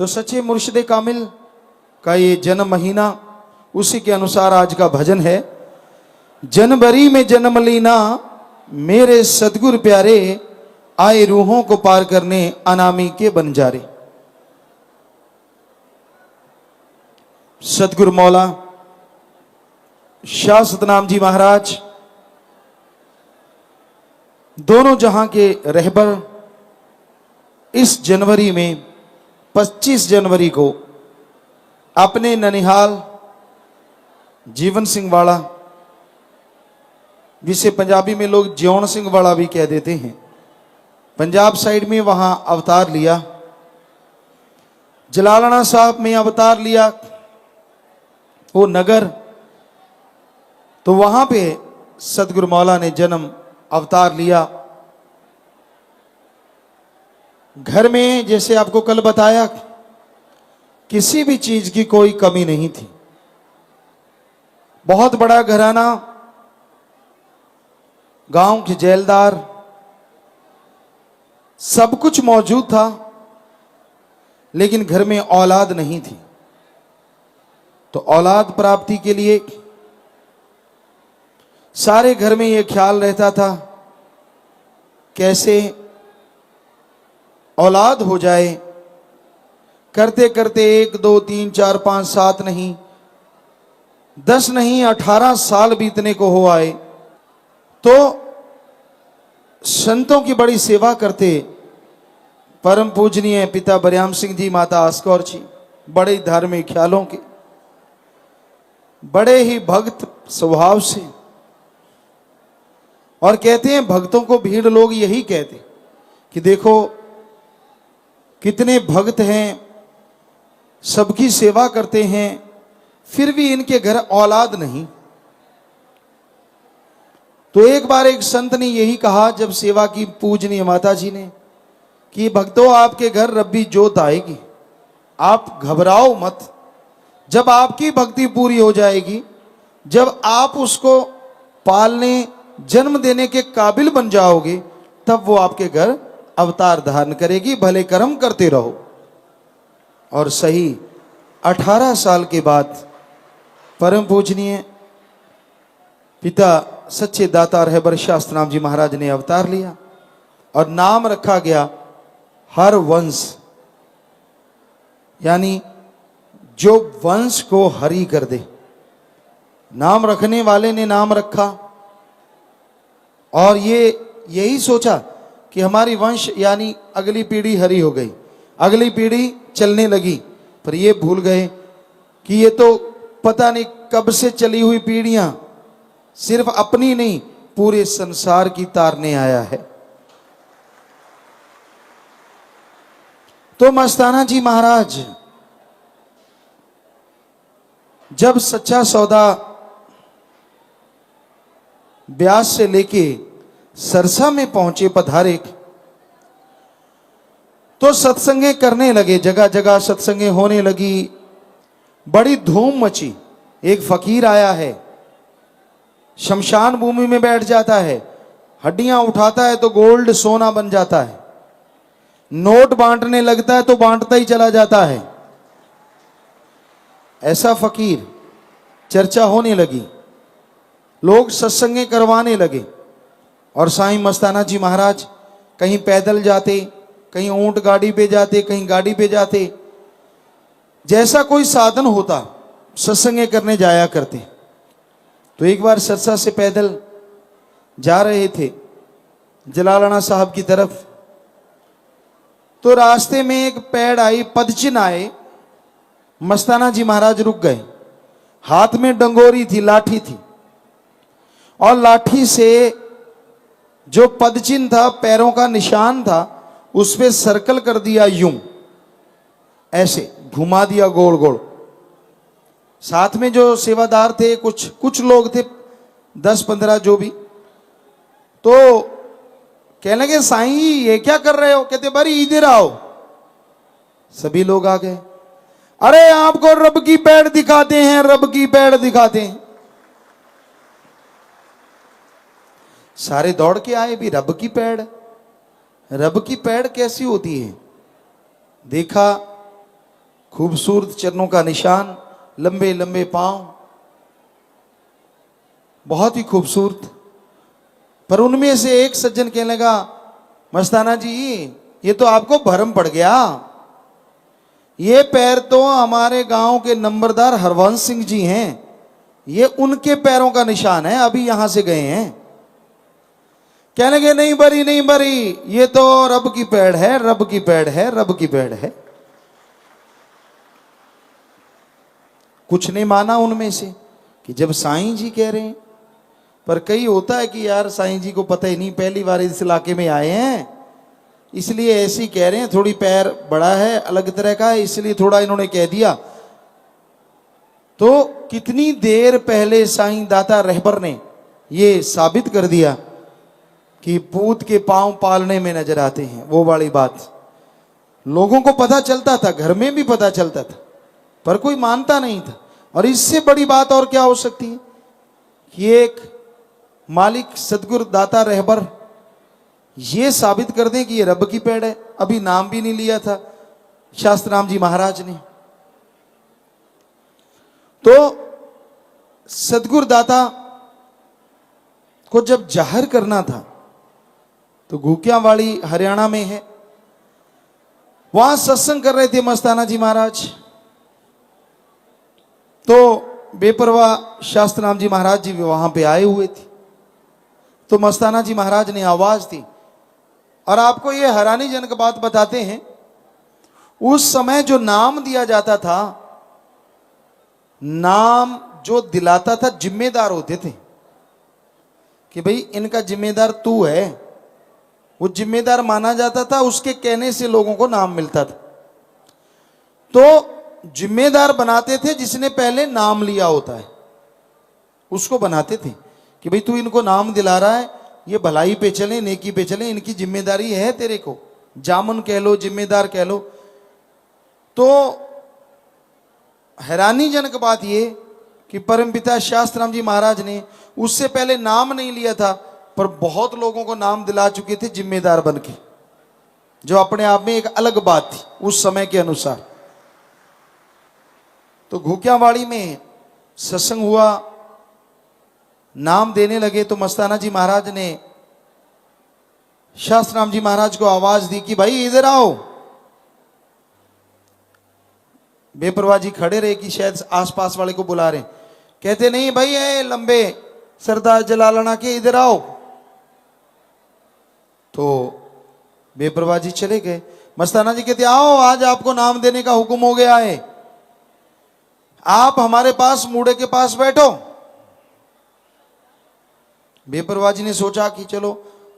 तो सच्चे मुर्शिद कामिल का ये जन्म महीना, उसी के अनुसार आज का भजन है। जनवरी में जन्म लीना मेरे सदगुरु प्यारे, आए रूहों को पार करने अनामी के बंजारे। सदगुरु मौला शाह सतनाम जी महाराज दोनों जहां के रहबर इस जनवरी में 25 जनवरी को अपने ननिहाल जीवन सिंह वाला, जिसे पंजाबी में लोग जियोन सिंह वाला भी कह देते हैं, पंजाब साइड में वहां अवतार लिया। जलालाना साहब में अवतार लिया, वो नगर, तो वहां पे सदगुरु मौला ने जन्म अवतार लिया। घर में जैसे आपको कल बताया, किसी भी चीज की कोई कमी नहीं थी। बहुत बड़ा घराना, गांव के जेलदार, सब कुछ मौजूद था, लेकिन घर में औलाद नहीं थी। तो औलाद प्राप्ति के लिए सारे घर में यह ख्याल रहता था कैसे औलाद हो जाए। करते करते 1 2 3 4 5 7 नहीं, 10 नहीं 18 साल बीतने को हो आए। तो संतों की बड़ी सेवा करते परम पूजनीय पिता बरियाम सिंह जी, माता आस्कौर जी, बड़े धार्मिक ख्यालों के, बड़े ही भक्त स्वभाव से। और कहते हैं भक्तों को भीड़ लोग यही कहते कि देखो कितने भक्त हैं, सबकी सेवा करते हैं, फिर भी इनके घर औलाद नहीं। तो एक बार एक संत ने यही कहा, जब सेवा की पूजनीय माता जी ने, कि भक्तों आपके घर रब्बी जोत आएगी, आप घबराओ मत। जब आपकी भक्ति पूरी हो जाएगी, जब आप उसको पालने जन्म देने के काबिल बन जाओगे, तब वो आपके घर अवतार धारण करेगी, भले कर्म करते रहो। और सही 18 साल के बाद परम पूजनीय पिता सच्चे दाता रहबर शाह सतनाम जी महाराज ने अवतार लिया और नाम रखा गया हर वंश, यानी जो वंश को हरि कर दे। नाम रखने वाले ने नाम रखा और ये यही सोचा कि हमारी वंश यानी अगली पीढ़ी हरि हो गई, अगली पीढ़ी चलने लगी। पर ये भूल गए कि ये तो पता नहीं कब से चली हुई पीढ़ियां सिर्फ अपनी नहीं, पूरे संसार की तारने आया है। तो मस्ताना जी महाराज जब सच्चा सौदा ब्यास से लेके सरसा में पहुंचे, पधारे, तो सत्संगे करने लगे, जगह जगह सत्संगे होने लगी, बड़ी धूम मची। एक फकीर आया है, शमशान भूमि में बैठ जाता है, हड्डियां उठाता है तो गोल्ड सोना बन जाता है, नोट बांटने लगता है तो बांटता ही चला जाता है। ऐसा फकीर, चर्चा होने लगी, लोग सत्संगे करवाने लगे। और साईं मस्ताना जी महाराज कहीं पैदल जाते, कहीं ऊंट गाड़ी पे जाते, कहीं गाड़ी पे जाते, जैसा कोई साधन होता सत्संगे करने जाया करते। तो एक बार सरसा से पैदल जा रहे थे जलालाना साहब की तरफ, तो रास्ते में एक पेड़ आई, पदचिन्ह आए। मस्ताना जी महाराज रुक गए, हाथ में डंगोरी थी, लाठी थी, और लाठी से जो पदचिन्ह था, पैरों का निशान था, उस पे सर्कल कर दिया, यूं ऐसे घुमा दिया गोल गोल। साथ में जो सेवादार थे, कुछ लोग थे, 10-15 जो भी, तो कहने लगे साईं ये क्या कर रहे हो? कहते बरी इधर आओ। सभी लोग आ गए, अरे आपको रब की पैड़ दिखाते हैं, रब की पैड़ दिखाते हैं। सारे दौड़ के आए, भी रब की पैड़, रब की पैड़ कैसी होती है? देखा खूबसूरत चरणों का निशान, लंबे लंबे पांव, बहुत ही खूबसूरत। पर उनमें से एक सज्जन कहने लगा, मस्ताना जी ये तो आपको भरम पड़ गया, ये पैर तो हमारे गांव के नंबरदार हरवंश सिंह जी हैं, ये उनके पैरों का निशान है, अभी यहां से गए हैं। कहने लगे नहीं बरी नहीं बरी, ये तो रब की पैड़ है, रब की पैड़ है, रब की पैड़ है। कुछ नहीं माना उनमें से कि जब साईं जी कह रहे हैं। पर कई होता है कि यार साईं जी को पता ही नहीं, पहली बार इस इलाके में आए हैं, इसलिए ऐसे ही कह रहे हैं, थोड़ी पैर बड़ा है, अलग तरह का है, इसलिए थोड़ा इन्होंने कह दिया। तो कितनी देर पहले साईं दाता रहबर ने ये साबित कर दिया कि पूत के पांव पालने में नजर आते हैं। वो वाली बात लोगों को पता चलता था, घर में भी पता चलता था, पर कोई मानता नहीं था। और इससे बड़ी बात और क्या हो सकती है कि एक मालिक सदगुरु दाता रहबर ये साबित कर दें कि ये रब की पेड़ है। अभी नाम भी नहीं लिया था शास्त्राम जी महाराज ने। तो सदगुरु दाता को जब जाहिर करना था तो घूकियावाड़ी हरियाणा में है, वहां सत्संग कर रहे थे मस्ताना जी महाराज। तो बेपरवाह शास्त्राम जी महाराज जी भी वहां पे आए हुए थे। तो मस्ताना जी महाराज ने आवाज दी, और आपको ये हैरानीजनक बात बताते हैं, उस समय जो नाम दिया जाता था, नाम जो दिलाता था जिम्मेदार होते थे कि भाई इनका जिम्मेदार तू है, वो जिम्मेदार माना जाता था, उसके कहने से लोगों को नाम मिलता था। तो जिम्मेदार बनाते थे जिसने पहले नाम लिया होता है, उसको बनाते थे कि भाई तू इनको नाम दिला रहा है, ये भलाई पे चले, नेकी पे चले, इनकी जिम्मेदारी है तेरे को, जामुन कह लो, जिम्मेदार कह लो। तो हैरानीजनक बात ये कि परमपिता शास्त्राम जी महाराज ने उससे पहले नाम नहीं लिया था, पर बहुत लोगों को नाम दिला चुके थे जिम्मेदार बन के, जो अपने आप में एक अलग बात थी उस समय के अनुसार। तो घूकियावाड़ी में सत्संग हुआ, नाम देने लगे। तो मस्ताना जी महाराज ने शास्त्राम जी महाराज को आवाज दी कि भाई इधर आओ। बेपरवाह जी खड़े रहे कि शायद आसपास वाले को बुला रहे, कहते नहीं भाई ये लंबे सरदार जलालना के, इधर आओ। तो बेपरवाह जी चले गए। मस्ताना जी कहते आओ, आज आपको नाम देने का हुक्म हो गया है, आप हमारे पास मूढ़े के पास बैठो। बेपरवाह जी ने सोचा कि चलो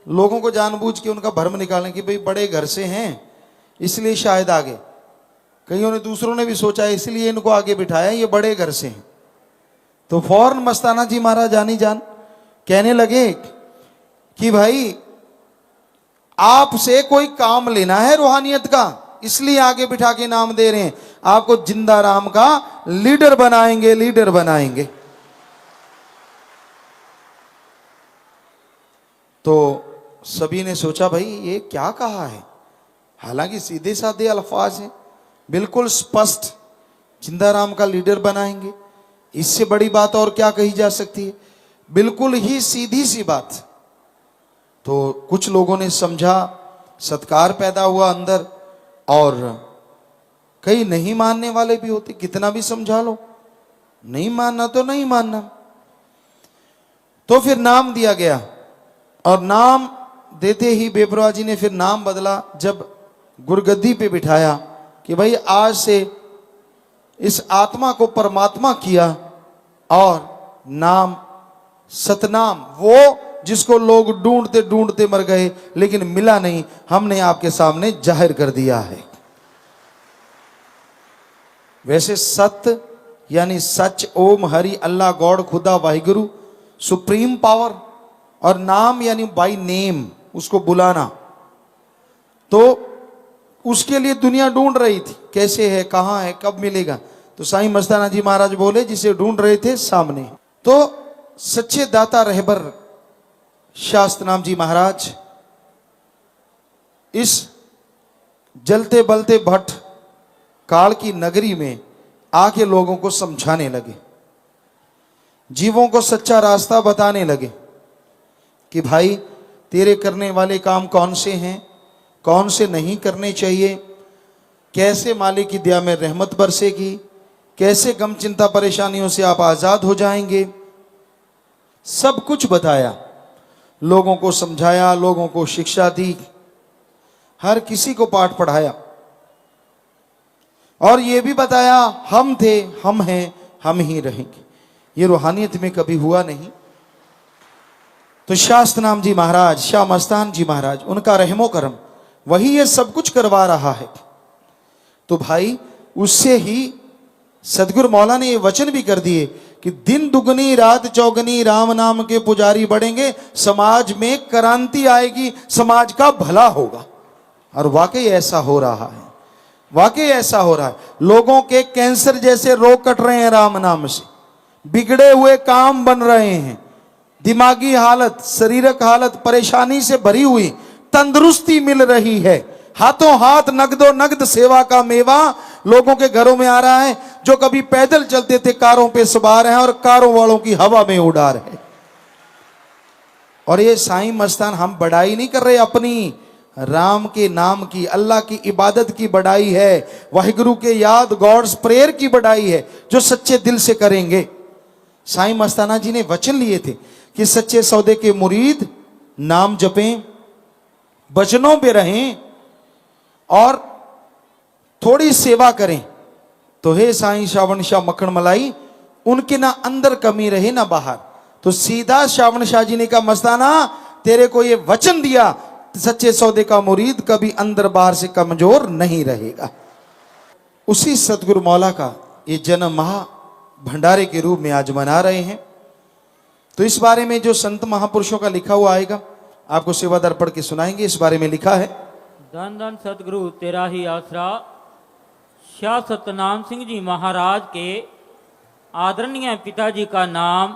लोगों को जानबूझ के उनका भ्रम निकालने की, भाई बड़े घर से हैं इसलिए शायद आगे। कईयों ने, दूसरों ने भी सोचा इसलिए इनको आगे बिठाया, ये बड़े घर से हैं। तो फौरन मस्ताना जी महाराज जानी जान कहने लगे कि भाई आपसे कोई काम लेना है रूहानियत का, इसलिए आगे बिठा के नाम दे रहे हैं, आपको जिंदा राम का लीडर बनाएंगे, लीडर बनाएंगे। तो सभी ने सोचा भाई ये क्या कहा है, हालांकि सीधे साधे अल्फाज हैं, बिल्कुल स्पष्ट, जिंदा राम का लीडर बनाएंगे, इससे बड़ी बात और क्या कही जा सकती है, बिल्कुल ही सीधी सी बात। तो कुछ लोगों ने समझा, सत्कार पैदा हुआ अंदर, और कई नहीं मानने वाले भी होते, कितना भी समझा लो, नहीं मानना तो नहीं मानना। तो फिर नाम दिया गया, और नाम देते ही बेपरवाह जी ने फिर नाम बदला। जब गुरगद्दी पे बिठाया कि भाई आज से इस आत्मा को परमात्मा किया, और नाम सतनाम, वो जिसको लोग ढूंढते ढूंढते मर गए लेकिन मिला नहीं, हमने आपके सामने जाहिर कर दिया है। वैसे सत्य यानी सच, ओम, हरि, अल्लाह, गॉड, खुदा, वाहिगुरु, सुप्रीम पावर, और नाम यानी बाय नेम, उसको बुलाना। तो उसके लिए दुनिया ढूंढ रही थी, कैसे है, कहां है, कब मिलेगा। तो साईं मस्ताना जी महाराज बोले जिसे ढूंढ रहे थे सामने। तो सच्चे दाता रहबर शास्त्रनाम जी महाराज इस जलते बलते भट्ट काल की नगरी में आके लोगों को समझाने लगे, जीवों को सच्चा रास्ता बताने लगे कि भाई तेरे करने वाले काम कौन से हैं, कौन से नहीं करने चाहिए, कैसे मालिक की दया में रहमत बरसेगी, कैसे गम चिंता परेशानियों से आप आजाद हो जाएंगे। सब कुछ बताया, लोगों को समझाया, लोगों को शिक्षा दी, हर किसी को पाठ पढ़ाया और ये भी बताया हम थे, हम हैं, हम ही रहेंगे। ये रूहानियत में कभी हुआ नहीं। तो शास्त्रनाम जी महाराज, शाह मस्तान जी महाराज, उनका रहमो करम, वही ये सब कुछ करवा रहा है। तो भाई उससे ही सदगुरु मौला ने ये वचन भी कर दिए कि दिन दुगनी रात चौगनी राम नाम के पुजारी बढ़ेंगे, समाज में क्रांति आएगी, समाज का भला होगा। और वाकई ऐसा हो रहा है, वाकई ऐसा हो रहा है। लोगों के कैंसर जैसे रोग कट रहे हैं राम नाम से, बिगड़े हुए काम बन रहे हैं, दिमागी हालत, शारीरिक हालत परेशानी से भरी हुई, तंदुरुस्ती मिल रही है, हाथों हाथ नगदो नगद सेवा का मेवा लोगों के घरों में आ रहा है। जो कभी पैदल चलते थे कारों पे सवार हैं और कारों वालों की हवा में उड़ा रहे। और ये साईं मस्तान, हम बड़ाई नहीं कर रहे अपनी, राम के नाम की, अल्लाह की इबादत की बड़ाई है, वाहिगुरु के याद, गॉड्स प्रेयर की बड़ाई है, जो सच्चे दिल से करेंगे। साईं मस्ताना जी ने वचन लिए थे कि सच्चे सौदे के मुरीद नाम जपें, वचनों पे रहें और थोड़ी सेवा करें। तो हे साईं श्रावण शाह मक्खन मलाई, उनके ना अंदर कमी रहे ना बाहर। तो सीधा श्रावण शाह जी ने कहा, मस्ताना तेरे को ये वचन दिया, सच्चे सौदे का मुरीद कभी अंदर बाहर से कमजोर नहीं रहेगा। उसी सतगुरु मौला का ये जन्म महा भंडारे के रूप में आज मना रहे हैं। तो इस बारे में जो संत महापुरुषों का लिखा हुआ आएगा, आपको सेवादार पढ़ के सुनाएंगे। इस बारे में लिखा है, धन धन सतगुरु तेरा ही आसरा। शाह सतनाम सिंह जी महाराज के आदरणीय पिताजी का नाम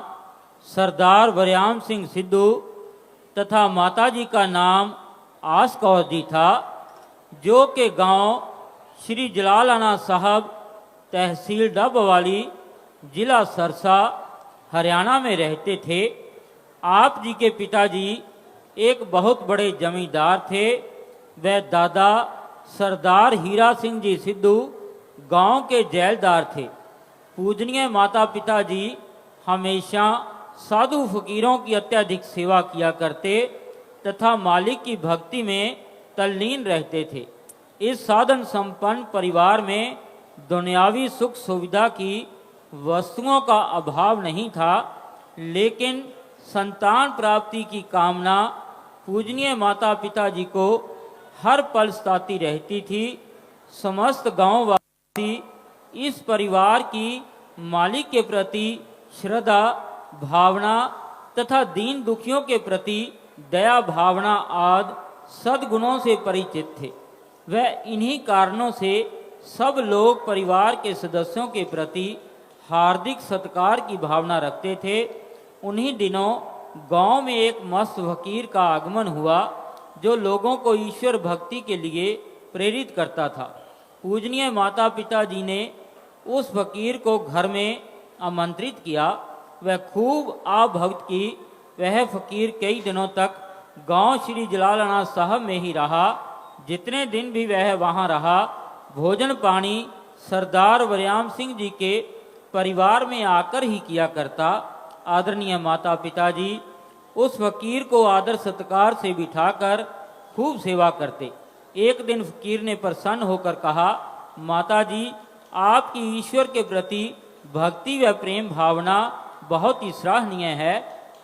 सरदार वरयाम सिंह सिद्धू तथा माताजी का नाम आस कौर जी था, जो के गांव श्री जलालाना साहब, तहसील डबवाली, जिला सरसा, हरियाणा में रहते थे। आप जी के पिताजी एक बहुत बड़े जमींदार थे। वह दादा सरदार हीरा सिंह जी सिद्धू गांव के जैलदार थे। पूजनीय माता पिताजी हमेशा साधु फकीरों की अत्यधिक सेवा किया करते तथा मालिक की भक्ति में तल्लीन रहते थे। इस साधन संपन्न परिवार में दुनियावी सुख सुविधा की वस्तुओं का अभाव नहीं था, लेकिन संतान प्राप्ति की कामना पूजनीय माता पिताजी को हर पल सताती रहती थी। समस्त गांववासी इस परिवार की मालिक के प्रति श्रद्धा भावना तथा दीन दुखियों के प्रति दया भावना आदि सद्गुणों से परिचित थे। वह इन्हीं कारणों से सब लोग परिवार के सदस्यों के प्रति हार्दिक सत्कार की भावना रखते थे। उन्हीं दिनों गांव में एक मस्त फकीर का आगमन हुआ, जो लोगों को ईश्वर भक्ति के लिए प्रेरित करता था। पूजनीय माता पिताजी ने उस फकीर को घर में आमंत्रित किया। वह खूब आभक्त की। वह फकीर कई दिनों तक गांव श्री जलालाना साहब में ही रहा। जितने दिन भी वह वहां रहा, भोजन पानी सरदार वरयाम सिंह जी के परिवार में आकर ही किया करता। आदरणीय माता पिताजी उस फकीर को आदर सत्कार से बिठाकर खूब सेवा करते। एक दिन फकीर ने प्रसन्न होकर कहा, माताजी आपकी ईश्वर के प्रति भक्ति व प्रेम भावना बहुत ही सराहनीय है।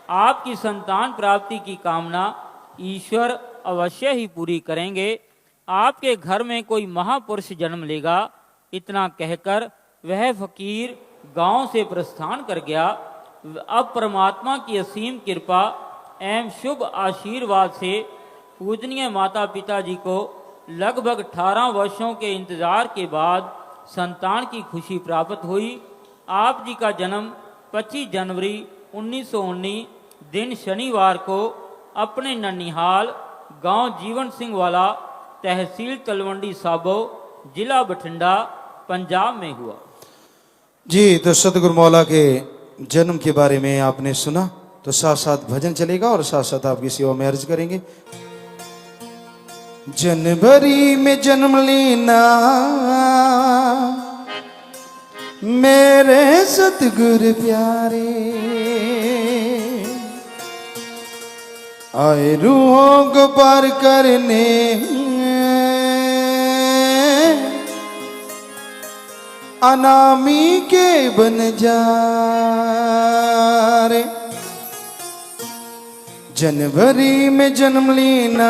आपकी संतान प्राप्ति की कामना ईश्वर अवश्य ही पूरी करेंगे। आपके घर में कोई महापुरुष जन्म लेगा। इतना कहकर वह फकीर गांव से प्रस्थान कर गया। अब परमात्मा की असीम कृपा एवं शुभ आशीर्वाद से पूजनीय माता पिताजी को लगभग 18 वर्षों के इंतजार के बाद संतान की खुशी प्राप्त हुई। आप जी का जन्म 25 जनवरी 1919 दिन शनिवार को अपने ननिहाल गांव जीवन सिंह वाला, तहसील तलवंडी साबो, जिला बठिंडा, पंजाब में हुआ। जी, तो सतगुरु मौला के जन्म के बारे में आपने सुना, तो साथ साथ भजन चलेगा और साथ साथ आपकी सेवा में अर्ज करेंगे। जनवरी में जन्म लेना मेरे सतगुरु प्यारे, आए रूहों को पार करने अनामी के बन जा रे। जनवरी में जन्म लेना,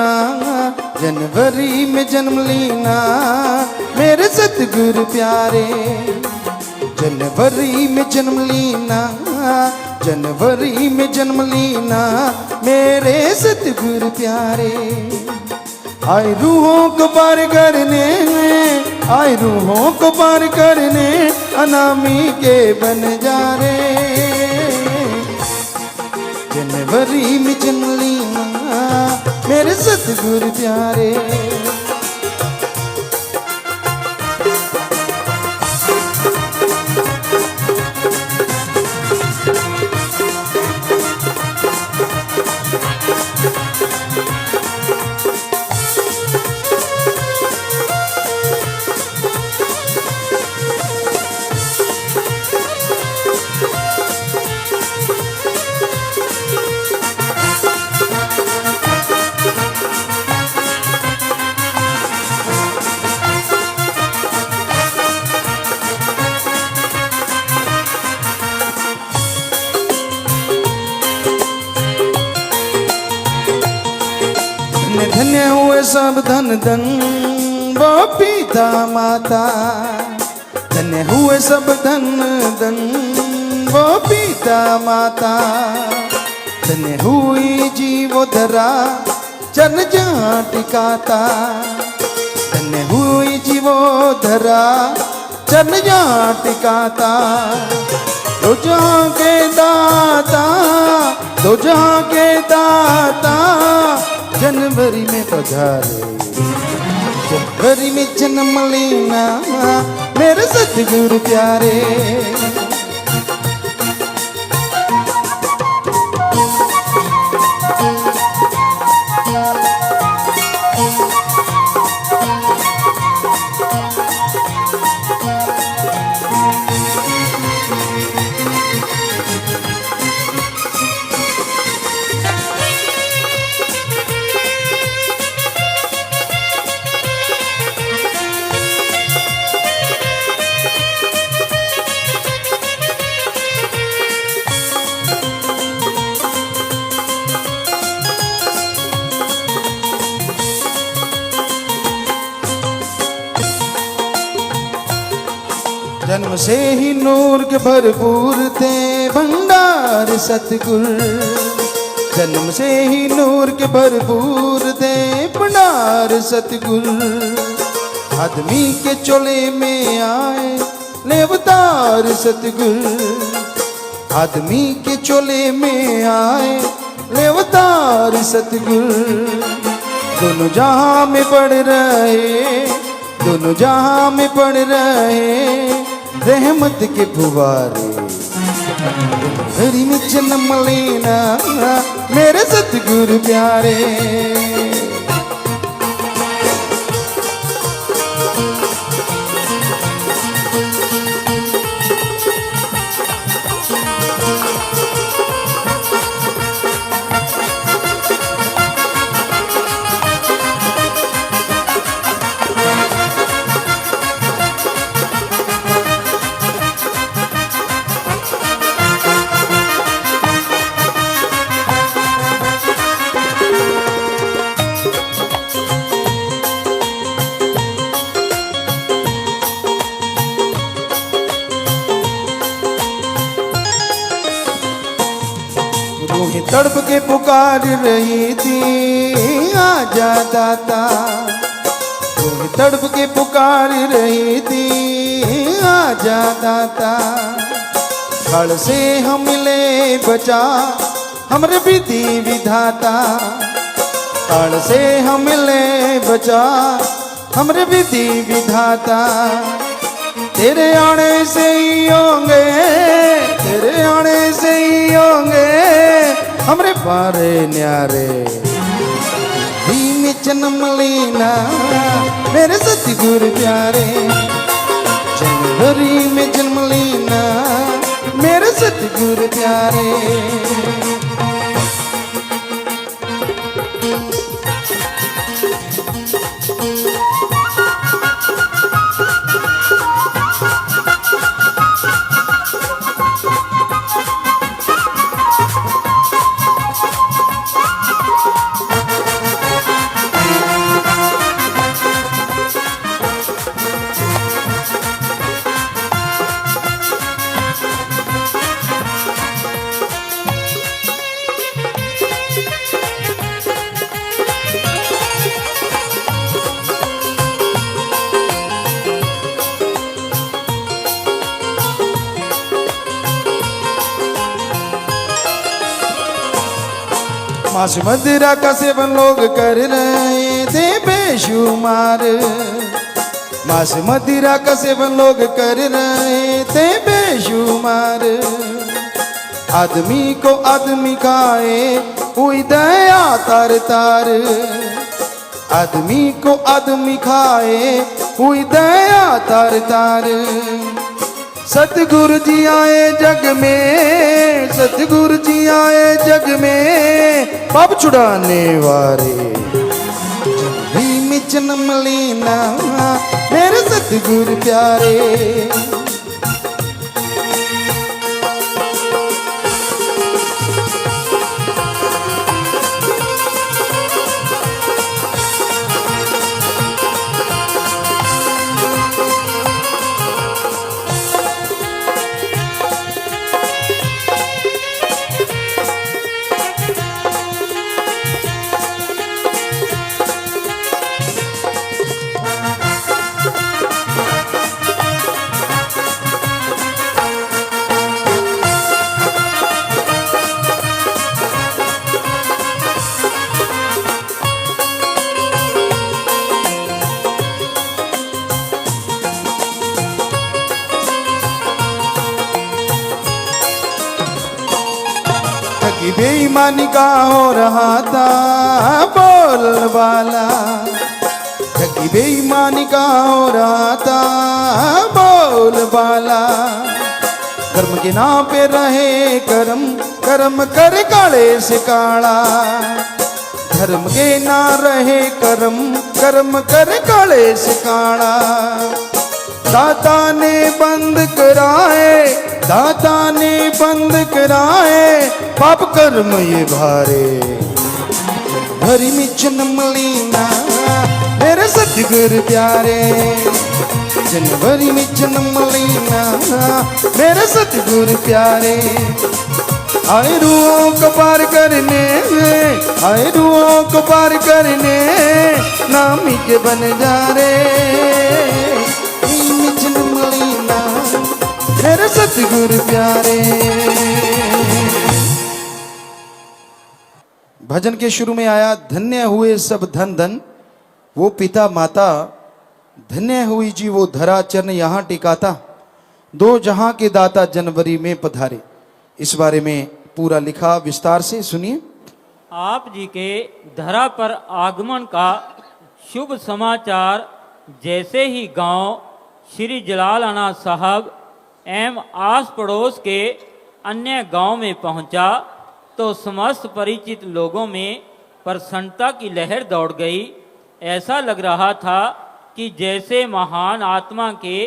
जनवरी में जन्म लेना मेरे सतगुरु प्यारे, जनवरी में जन्म लेना, जनवरी में जन्म लेना मेरे सतगुरु प्यारे, आए रूहों को पार करने, आए रूहों को पार करने अनामी के बन जा रे। जनवरी में जन्म लेना मेरे सतगुरु प्यारे। धन्य हुए सब धन धन वो पिता माता, धन्य हुए सब धन धन वो पिता माता, धन्य हुई जीवोधरा चरण जहाँ टिकाता, धन्य हुई जीवोधरा चरण जहाँ टिकाता, दो जहाँ के दाता, दो जहाँ के दाता जनवरी में पधारे, जनवरी में जन्म लेना मेरे सतगुरु प्यारे। जन्म से ही नूर के भरपूर थे भंडार सतगुर, जन्म से ही नूर के भरपूर थे भंडार सतगुर, आदमी के चोले में आए ले अवतार सतगुर, आदमी के चोले में आए ले अवतार सतगुर, दोनों जहां में पड़ रहे, दोनों जहां में पड़ रहे रहमत के फुवारे, हरी में जन्म लेना मेरे सतगुरु प्यारे। रूह तड़प के पुकार रही थी आजा दाता, रूह तड़प के पुकार रही थी आजा दाता, खड़ से हम ले बचा हमरे विधि विधाता, खड़ से हम ले बचा हमरे विधि विधाता, तेरे आने से ही होंगे, तेरे आने से ही होंगे हमरे पारे न्यारे। में जन्म लेना मेरे सतगुरु प्यारे, जनवरी में जन्म लेना मेरे सतगुरु प्यारे। मांस मदिरा का सेवन लोग कर रहे थे बेशुमार, मांस मदिरा का सेवन लोग कर रहे थे बेशुमार। आदमी को आदमी खाए हुई दया तार तार, आदमी को आदमी खाए हुई दया तार तार। सतगुरु जी आए जग में, सतगुरु जी आए जग में पाप छुड़ाने वाले। जनवरी में जन्म लेना मेरे सतगुरु प्यारे। ठगी बेईमानी का हो रहा था बोलबाला, ठगी बेईमानी का हो रहा था बोलबाला। कर्म के नाम पे रहे कर्म, कर्म कर काले से काला। धर्म के ना रहे कर्म, कर्म कर काले से काला। दाता ने बंद कराए, दाता ने बंद कराए पाप कर्म ये भारे। भरी में जन्म लेना मेरे सतगुरु प्यारे, जनवरी में जन्म लेना मेरे सतगुरु प्यारे। आए रूहों को पार करने, आए रूहों को पार करने नामी के बन जा रे। जन्म लेना मेरे सतगुरु प्यारे। भजन के शुरू में आया धन्य हुए सब धन धन वो पिता माता, धन्य हुई जी वो धरा चरण यहाँ टिकाता। दो जहां के दाता जनवरी में पधारे। इस बारे में पूरा लिखा विस्तार से सुनिए। आप जी के धरा पर आगमन का शुभ समाचार जैसे ही गांव श्री जलालाना साहब एवं आस पड़ोस के अन्य गांव में पहुंचा तो समस्त परिचित लोगों में प्रसन्नता की लहर दौड़ गई। ऐसा लग रहा था कि जैसे महान आत्मा के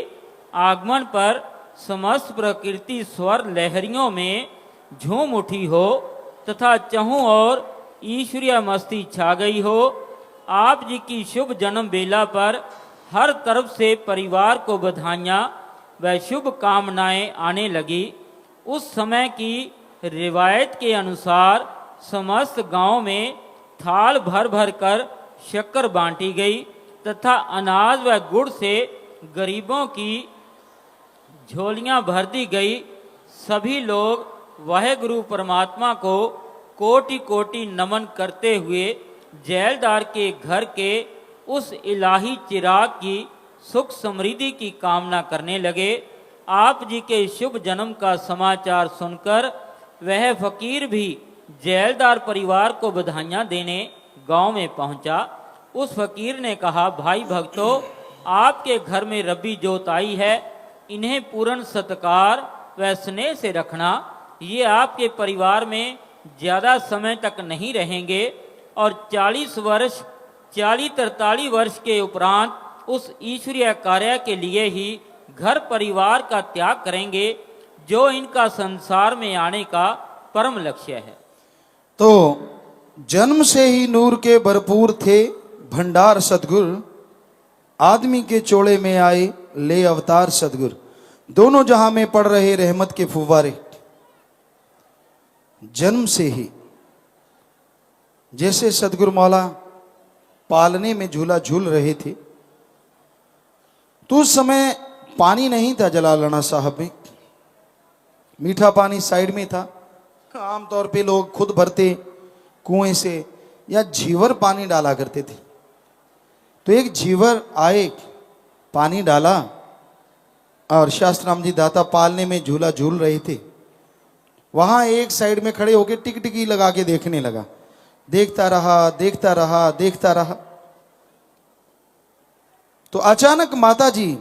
आगमन पर समस्त प्रकृति स्वर लहरियों में झूम उठी हो तथा चहु और ईश्वरीय मस्ती छा गई हो। आप जी की शुभ जन्म बेला पर हर तरफ से परिवार को बधाइयाँ व शुभ कामनाएं आने लगी। उस समय की रिवायत के अनुसार समस्त गांव में थाल भर भर कर शक्कर बांटी गई तथा अनाज व गुड़ से गरीबों की झोलियां भर दी गई। सभी लोग वह गुरु परमात्मा को कोटि कोटि नमन करते हुए जैलदार के घर के उस इलाही चिराग की सुख समृद्धि की कामना करने लगे। आप जी के शुभ जन्म का समाचार सुनकर वह फकीर भी जैलदार परिवार को बधाइयाँ देने गांव में पहुंचा। उस फकीर ने कहा, भाई भक्तों, आपके घर में रब्बी जोत आई है, इन्हें पूर्ण सत्कार व स्नेह से रखना। ये आपके परिवार में ज़्यादा समय तक नहीं रहेंगे और 43 वर्ष के उपरांत उस ईश्वरीय कार्य के लिए ही घर परिवार का त्याग करेंगे जो इनका संसार में आने का परम लक्ष्य है। तो जन्म से ही नूर के भरपूर थे भंडार सतगुर, आदमी के चोले में आए ले अवतार सतगुर। दोनों जहां में पड़ रहे रहमत के फुव्वारे। जन्म से ही जैसे सतगुरु मौला पालने में झूला झूल रहे थे, तो उस समय पानी नहीं था जलालना साहब में, मीठा पानी साइड में था। आमतौर पे लोग खुद भरते कुएं से या झीवर पानी डाला करते थे। तो एक झीवर आए, पानी डाला और शास्त्राम जी दाता पालने में झूला झूल रहे थे। वहां एक साइड में खड़े होकर टिकटिकी लगा के देखने लगा। देखता रहा, देखता रहा, देखता रहा। तो अचानक माता जी,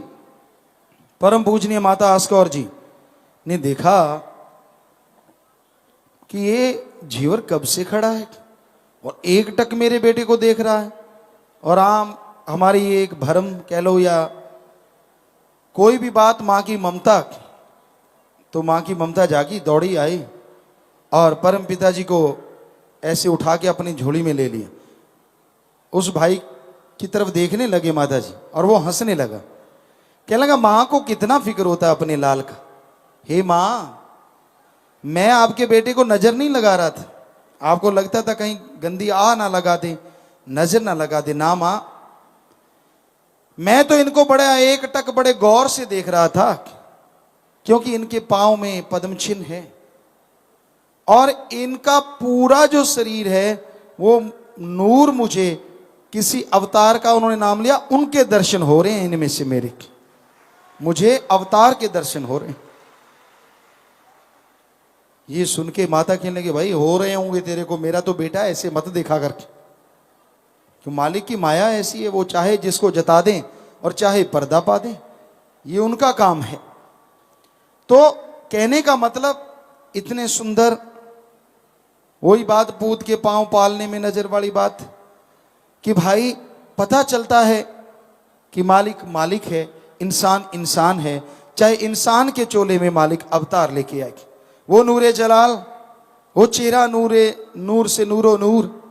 परम पूजनीय माता आस्कौर जी ने देखा कि ये झीवर कब से खड़ा है और एक टक मेरे बेटे को देख रहा है। और हमारी एक भरम कह लो या कोई भी बात, माँ की ममता, तो माँ की ममता जागी, दौड़ी आई और परम पिताजी को ऐसे उठा के अपनी झोली में ले लिया। उस भाई की तरफ देखने लगे माता जी और वो हंसने लगा। कहने लगा, माँ को कितना फिक्र होता है अपने लाल का। हे माँ, मैं आपके बेटे को नजर नहीं लगा रहा था, आपको लगता था कहीं गंदी आ ना लगा दे, नजर ना लगा दे। ना माँ, मैं तो इनको बड़े एक टक बड़े गौर से देख रहा था, क्योंकि इनके पांव में पद्म चिन्ह है और इनका पूरा जो शरीर है वो नूर, मुझे किसी अवतार का उन्होंने नाम लिया, उनके दर्शन हो रहे हैं इनमें से मेरे, मुझे अवतार के दर्शन हो रहे हैं। ये सुन के माता कहने लगे, भाई हो रहे होंगे तेरे को, मेरा तो बेटा ऐसे मत देखा करके। कि मालिक की माया ऐसी है, वो चाहे जिसको जता दें और चाहे पर्दा पा दें, ये उनका काम है। तो कहने का मतलब, इतने सुंदर, वही बात पूत के पांव पालने में नजर वाली बात, कि भाई पता चलता है कि मालिक मालिक है, इंसान इंसान है। चाहे इंसान के चोले में मालिक अवतार लेके आए, वो नूरे जलाल, वो चेहरा नूर से नूरो नूर,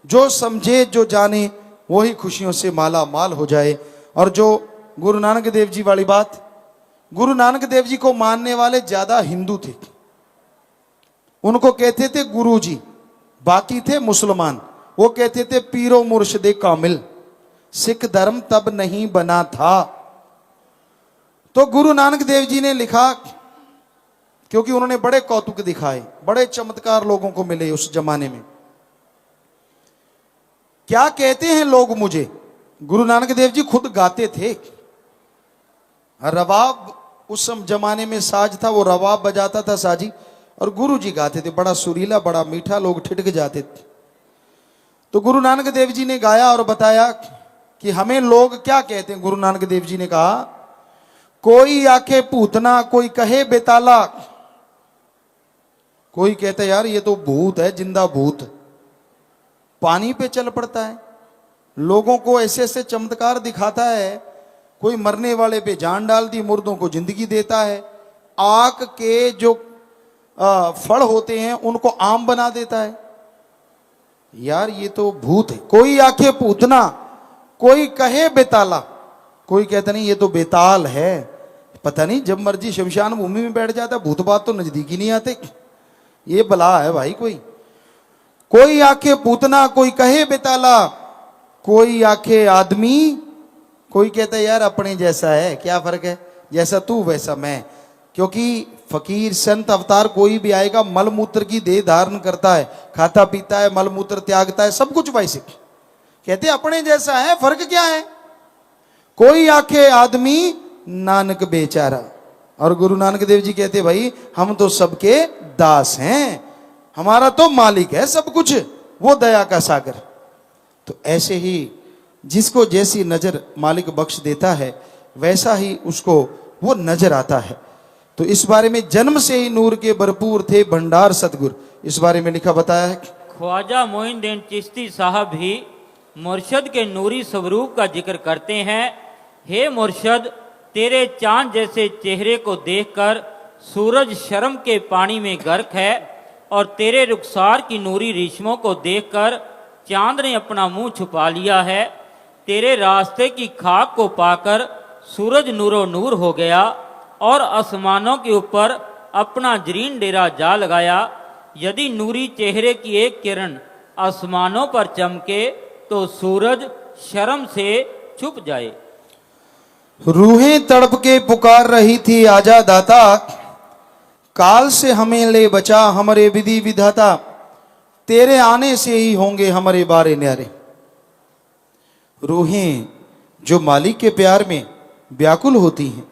जो समझे जो जाने वही खुशियों से माला माल हो जाए। और जो गुरु नानक देव जी वाली बात, गुरु नानक देव जी को मानने वाले ज्यादा हिंदू थे, उनको कहते थे गुरु जी, बाकी थे मुसलमान, वो कहते थे पीरो मुर्शदे कामिल, सिख धर्म तब नहीं बना था। तो गुरु नानक देव जी ने लिखा, क्योंकि उन्होंने बड़े कौतुक दिखाए, बड़े चमत्कार लोगों को मिले उस जमाने में। क्या कहते हैं लोग मुझे, गुरु नानक देव जी खुद गाते थे। रबाब उस जमाने में साज था, वो रबाब बजाता था साजी, और गुरु जी गाते थे, बड़ा सुरीला, बड़ा मीठा, लोग ठिठक जाते थे। तो गुरु नानक देव जी ने गाया और बताया कि हमें लोग क्या कहते हैं। गुरु नानक देव जी ने कहा, कोई आखे पूतना, कोई कहे बेताला, कोई कहता है यार ये तो भूत है, जिंदा भूत, पानी पे चल पड़ता है, लोगों को ऐसे ऐसे चमत्कार दिखाता है, कोई मरने वाले पे जान डाल दी, मुर्दों को जिंदगी देता है, आक के जो फल होते हैं उनको आम बना देता है। यार ये तो भूत है। कोई आखे पूतना, कोई कहे बेताला, कोई कहता नहीं ये तो बेताल है, पता नहीं जब मर्जी शमशान भूमि में बैठ जाता, भूत बात तो नजदीक ही नहीं आते, ये बला है भाई। कोई आखे पूतना, कोई कहे बेताला, कोई आखे आदमी, कोई कहता है यार अपने जैसा है, क्या फर्क है, जैसा तू वैसा मैं। क्योंकि फकीर संत अवतार कोई भी आएगा मलमूत्र की देह धारण करता है, खाता पीता है, मलमूत्र त्यागता है, सब कुछ वैसे। कहते अपने जैसा है, फर्क क्या है। कोई आखे आदमी नानक बेचारा। और गुरु नानक देव जी कहते भाई हम तो सबके दास हैं, हमारा तो मालिक है सब कुछ, वो दया का सागर। तो ऐसे ही जिसको जैसी नजर मालिक बख्श देता है वैसा ही उसको वो नजर आता है। तो इस बारे में जन्म से ही नूर के भरपूर थे भंडार सतगुर, इस बारे में लिखा बताया है। ख्वाजा मोइनुद्दीन चिश्ती साहब भी मुर्शद के नूरी स्वरूप का जिक्र करते हैं। हे मुर्शद, तेरे चांद जैसे चेहरे को देखकर सूरज शर्म के पानी में गर्क है, और तेरे रुखसार की नूरी रेशमों को देखकर चांद ने अपना मुंह छुपा लिया है। तेरे रास्ते की खाक को पाकर सूरज नूरो नूर हो गया और आसमानों के ऊपर अपना जरीन डेरा जा लगाया। यदि नूरी चेहरे की एक किरण आसमानों पर चमके तो सूरज शर्म से छुप जाए। रूहें तड़प के पुकार रही थी आजा दाता, काल से हमें ले बचा हमारे विधि विधाता, तेरे आने से ही होंगे हमारे बारे न्यारे। रूहें जो मालिक के प्यार में व्याकुल होती हैं,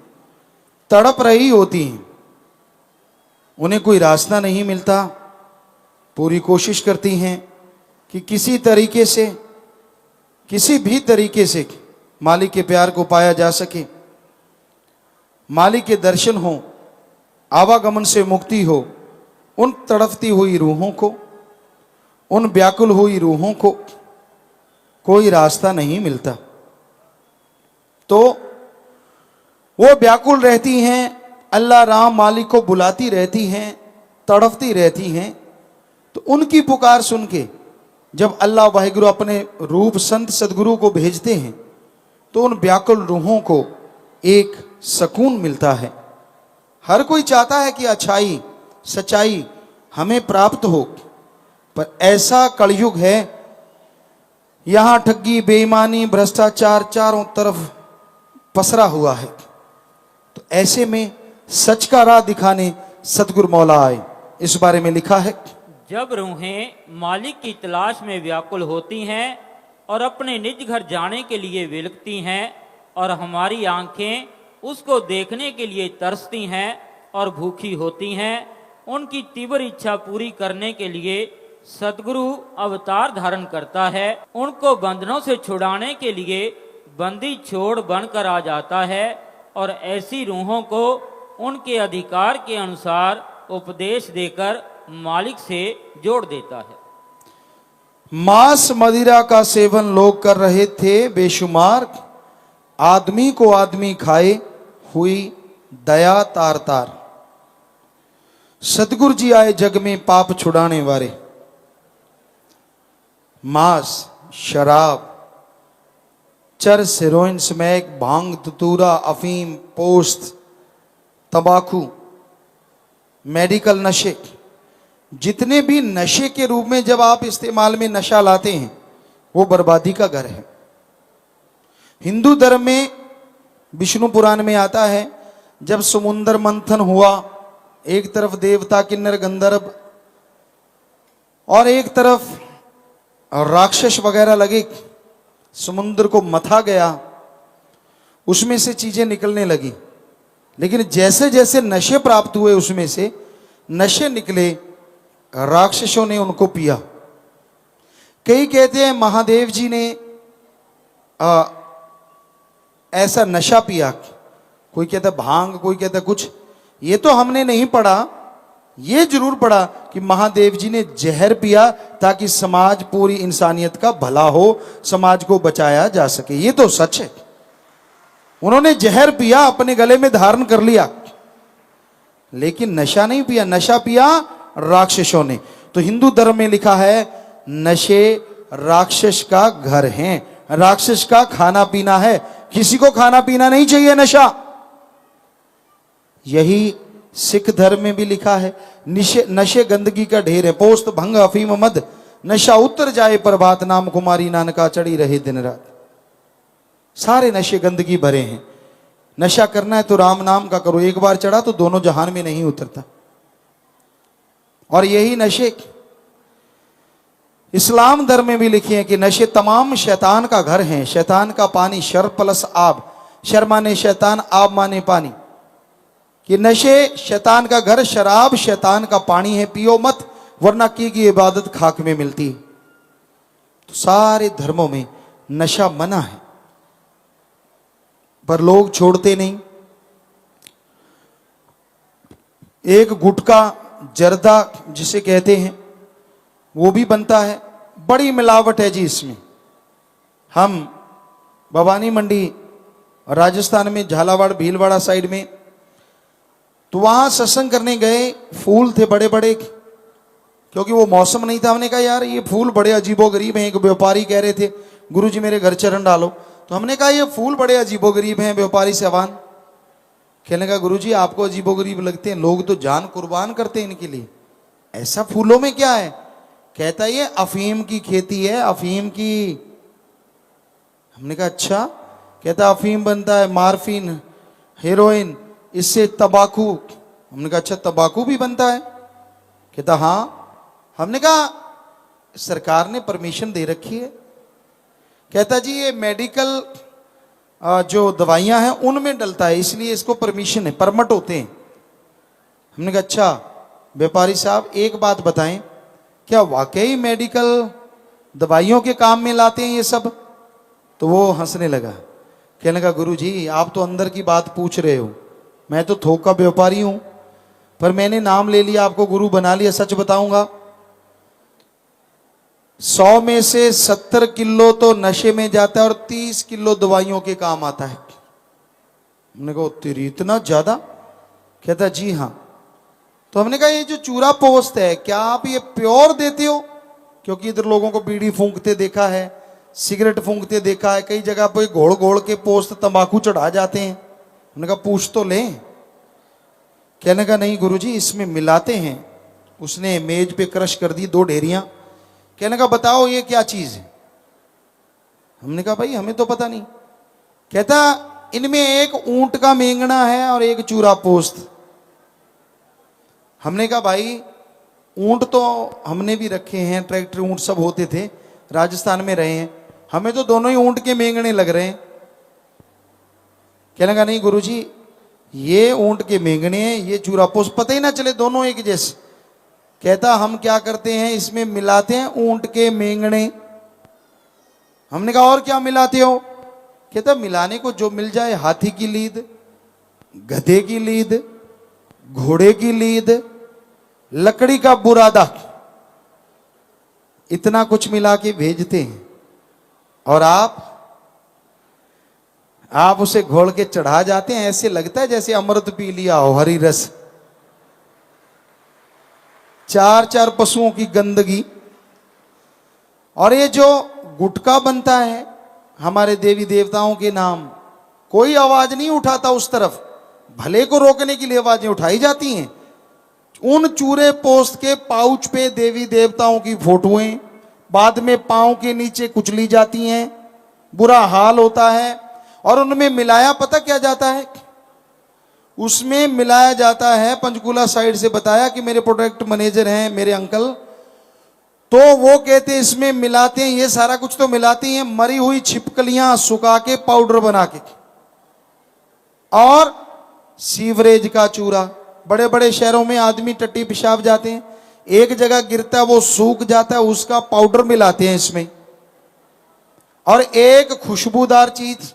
तड़प रही होती हैं, उन्हें कोई रास्ता नहीं मिलता, पूरी कोशिश करती हैं कि किसी तरीके से, किसी भी तरीके से मालिक के प्यार को पाया जा सके, मालिक के दर्शन हो, आवागमन से मुक्ति हो। उन तड़पती हुई रूहों को, उन व्याकुल हुई रूहों को कोई रास्ता नहीं मिलता, तो वो व्याकुल रहती हैं, अल्लाह राम मालिक को बुलाती रहती हैं, तड़पती रहती हैं। तो उनकी पुकार सुन के जब अल्लाह वाहिगुरु अपने रूप संत सदगुरु को भेजते हैं तो उन व्याकुल रूहों को एक सुकून मिलता है। हर कोई चाहता है कि अच्छाई सच्चाई हमें प्राप्त हो, पर ऐसा कलयुग है, यहां ठगी बेईमानी भ्रष्टाचार चारों तरफ पसरा हुआ है। तो ऐसे में सच का राह दिखाने सतगुरु मौला आए, इस बारे में लिखा है। जब रूहें मालिक की तलाश में व्याकुल होती हैं और अपने निज घर जाने के लिए विलखती हैं, और हमारी आंखें उसको देखने के लिए तरसती हैं और भूखी होती हैं, उनकी तीव्र इच्छा पूरी करने के लिए सतगुरु अवतार धारण करता है। उनको बंधनों से छुड़ाने के लिए बंदी छोड़ बनकर आ जाता है और ऐसी रूहों को उनके अधिकार के अनुसार उपदेश देकर मालिक से जोड़ देता है। मांस मदिरा का सेवन लोग कर रहे थे बेशुमार, आदमी को आदमी खाए हुई दया तार तार। सतगुरु जी आए जग में पाप छुड़ाने वाले। मांस, शराब, चरस, हेरोइन, स्मैक, भांग, धतूरा, अफीम, पोस्त, तंबाकू, मेडिकल नशे, जितने भी नशे के रूप में जब आप इस्तेमाल में नशा लाते हैं वो बर्बादी का घर है। हिंदू धर्म में विष्णु पुराण में आता है, जब समुद्र मंथन हुआ, एक तरफ देवता किन्नर गंधर्व और एक तरफ राक्षस वगैरह लगे, समुद्र को मथा गया, उसमें से चीजें निकलने लगी। लेकिन जैसे जैसे नशे प्राप्त हुए उसमें से नशे निकले, राक्षसों ने उनको पिया। कई कहते हैं महादेव जी ने ऐसा नशा पिया, कोई कहता भांग, कोई कहता कुछ। ये तो हमने नहीं पढ़ा, ये जरूर पढ़ा कि महादेव जी ने जहर पिया ताकि समाज, पूरी इंसानियत का भला हो, समाज को बचाया जा सके। ये तो सच है, उन्होंने जहर पिया, अपने गले में धारण कर लिया, लेकिन नशा नहीं पिया। नशा पिया राक्षसों ने। तो हिंदू धर्म में लिखा है नशे राक्षस का घर हैं, राक्षस का खाना पीना है, किसी को खाना पीना नहीं चाहिए नशा। यही सिख धर्म में भी लिखा है, नशे गंदगी का ढेर है, पोस्त भंग अफीम मद, नशा उतर जाए प्रभात, नाम कुमारी नानका चढ़ी रहे दिन रात। सारे नशे गंदगी भरे हैं। नशा करना है तो राम नाम का करो, एक बार चढ़ा तो दोनों जहान में नहीं उतरता। और यही नशे इस्लाम धर्म में भी लिखे हैं कि नशे तमाम शैतान का घर हैं, शैतान का पानी शर प्लस आब, शर माने शैतान, आब माने पानी, कि नशे शैतान का घर, शराब शैतान का पानी है, पियो मत वरना की इबादत खाक में मिलती। तो सारे धर्मों में नशा मना है, पर लोग छोड़ते नहीं। एक गुटखा जर्दा जिसे कहते हैं वो भी बनता है, बड़ी मिलावट है जी इसमें। हम भवानी मंडी राजस्थान में झालावाड़ भीलवाड़ा साइड में, तो वहां सत्संग करने गए, फूल थे बड़े बड़े, क्योंकि वो मौसम नहीं था। हमने कहा यार ये फूल बड़े अजीबोगरीब हैं। एक व्यापारी कह रहे थे गुरुजी मेरे घर चरण डालो, तो हमने कहा ये फूल बड़े अजीबोगरीब हैं। व्यापारी से आह्वान, कहने का गुरुजी आपको अजीबोगरीब लगते हैं, लोग तो जान कुर्बान करते हैं इनके लिए, ऐसा फूलों में क्या है? कहता ये अफीम की खेती है, अफीम की। हमने कहा अच्छा। कहता अफीम बनता है, मार्फिन, हेरोइन, इससे तंबाकू। हमने कहा अच्छा तंबाकू भी बनता है? कहता हाँ। हमने कहा सरकार ने परमिशन दे रखी है? कहता जी ये मेडिकल जो दवाइयां हैं उनमें डलता है, इसलिए इसको परमिशन है, परमिट होते हैं। हमने कहा अच्छा व्यापारी साहब एक बात बताएं, क्या वाकई मेडिकल दवाइयों के काम में लाते हैं ये सब? तो वो हंसने लगा, कहने लगा गुरुजी आप तो अंदर की बात पूछ रहे हो, मैं तो थोक का व्यापारी हूं, पर मैंने नाम ले लिया, आपको गुरु बना लिया। सच बताऊंगा 100 में से 70 किलो तो नशे में जाता है और 30 किलो दवाइयों के काम आता है। हमने कहा तेरी इतना ज्यादा? कहता जी हाँ। तो हमने कहा ये जो चूरा पोस्त है क्या आप ये प्योर देते हो? क्योंकि इधर लोगों को बीड़ी फूंकते देखा है, सिगरेट फूंकते देखा है, कई जगह पर घोड़ घोड़ के पोस्त तंबाकू चढ़ा जाते हैं। हमने कहा पूछ तो लें। कहने का नहीं गुरुजी इसमें मिलाते हैं। उसने मेज पे क्रश कर दी 2 ढेरियां। कहने का बताओ ये क्या चीज है? हमने कहा भाई हमें तो पता नहीं। कहता इनमें एक ऊंट का मेंगना है और एक चूरा पोस्त। हमने कहा भाई ऊंट तो हमने भी रखे हैं, ट्रैक्टर ऊंट सब होते थे, राजस्थान में रहे हैं, हमें तो दोनों ही ऊंट के मेंगने लग रहे हैं। कहने का नहीं गुरुजी ये ऊंट के मेंगने हैं, ये चूरा पोस्त, पता ही ना चले दोनों एक जैसे। कहता हम क्या करते हैं इसमें मिलाते हैं ऊंट के मेंगने। हमने कहा और क्या मिलाते हो? कहता मिलाने को जो मिल जाए, हाथी की लीद, गधे की लीद, घोड़े की लीद, लकड़ी का बुरादा, इतना कुछ मिला के भेजते हैं और आप उसे घोल के चढ़ा जाते हैं। ऐसे लगता है जैसे अमृत पी लिया हो, हरी रस। 4 पशुओं की गंदगी। और ये जो गुटखा बनता है हमारे देवी देवताओं के नाम, कोई आवाज नहीं उठाता उस तरफ, भले को रोकने के लिए आवाजें उठाई जाती हैं। उन चूरे पोस्त के पाउच पे देवी देवताओं की फोटोएं बाद में पांव के नीचे कुचली जाती हैं, बुरा हाल होता है। और उनमें मिलाया पता क्या जाता है? उसमें मिलाया जाता है, पंचकूला साइड से बताया कि मेरे प्रोडक्ट मैनेजर हैं मेरे अंकल, तो वो कहते हैं इसमें मिलाते हैं, ये सारा कुछ तो मिलाते हैं, मरी हुई छिपकलियां सुखा के पाउडर बना के, और सीवरेज का चूरा। बड़े बड़े शहरों में आदमी टट्टी पेशाब जाते हैं, एक जगह गिरता है वो सूख जाता है, उसका पाउडर मिलाते हैं इसमें। और एक खुशबूदार चीज,